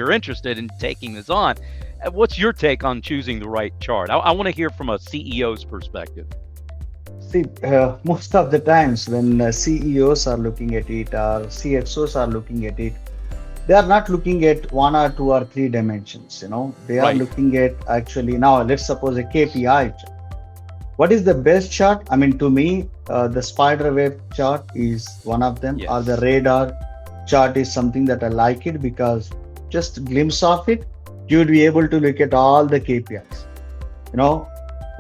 you're interested in taking this on. What's your take on choosing the right chart? I want to hear from a CEO's perspective. See, most of the times when CEOs are looking at it or CXOs are looking at it, they are not looking at one or two or three dimensions. They are Right. looking at actually now. Let's suppose a KPI chart. What is the best chart? I mean, to me, the spider web chart is one of them, or the Yes. radar chart is something that I like it because just a glimpse of it, you would be able to look at all the KPIs. You know,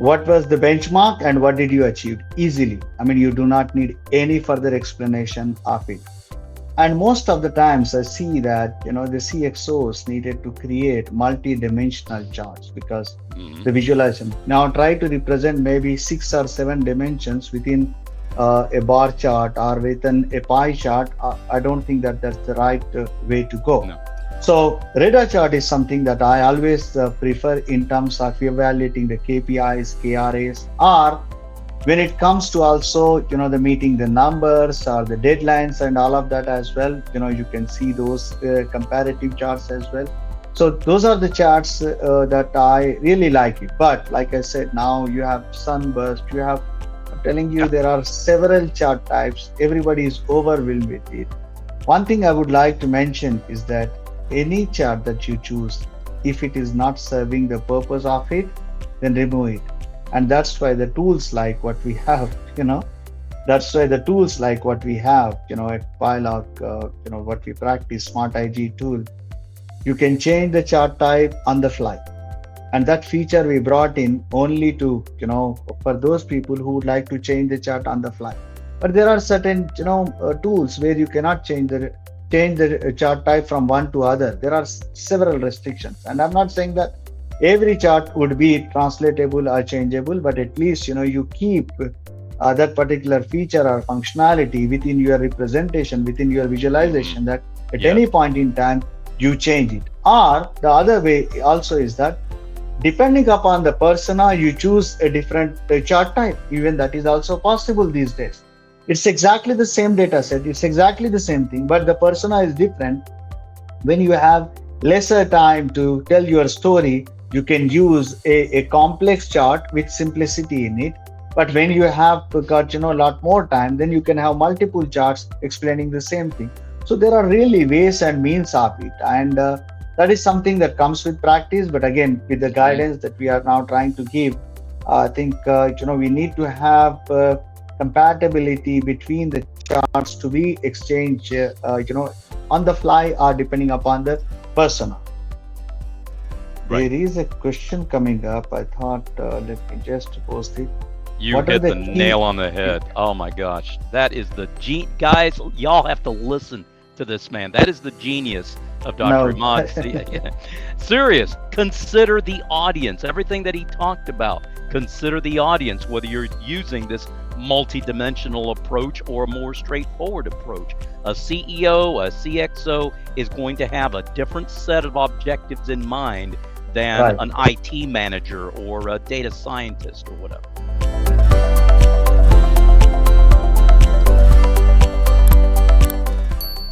what was the benchmark and what did you achieve easily? I mean, you do not need any further explanation of it. And most of the times I see that, the CXOs needed to create multi-dimensional charts because Mhm. the visualization. Now try to represent maybe 6 or 7 dimensions within a bar chart or within a pie chart. I don't think that that's the right way to go. No. So radar chart is something that I always prefer in terms of evaluating the KPIs, KRAs, or when it comes to also, the meeting the numbers or the deadlines and all of that as well, you can see those comparative charts as well. So those are the charts that I really like it. But like I said, now you have sunburst, I'm telling you, Yeah. there are several chart types. Everybody is overwhelmed with it. One thing I would like to mention is that any chart that you choose, if it is not serving the purpose of it, then remove it. And that's why the tools like what we have, that's why the tools like what we have, at PiLog, what we practice, Smart IG tool, you can change the chart type on the fly. And that feature we brought in only to, for those people who would like to change the chart on the fly. But there are certain, tools where you cannot change the chart type from one to other. There are several restrictions. And I'm not saying that every chart would be translatable or changeable, but at least, you keep that particular feature or functionality within your representation, within your visualization, that at any point in time, you change it. Or the other way also is that depending upon the persona, you choose a different chart type. Even that is also possible these days. It's exactly the same data set. It's exactly the same thing, but the persona is different. When you have lesser time to tell your story, you can use a complex chart with simplicity in it. But when you have got, a lot more time, then you can have multiple charts explaining the same thing. So there are really ways and means of it. And that is something that comes with practice. But again, with the guidance that we are now trying to give, I think, we need to have compatibility between the charts to be exchanged, on the fly or depending upon the persona. Right. There is a question coming up. I thought, let me just post it. You What are hit the the key- nail on the head. Oh my gosh. That is the guys, y'all have to listen to this man. That is the genius of Dr. No. Imad. Serious. Consider the audience. Everything that he talked about. Consider the audience, whether you're using this multi-dimensional approach or a more straightforward approach. A CEO, a CXO is going to have a different set of objectives in mind than Right. an IT manager or a data scientist or whatever.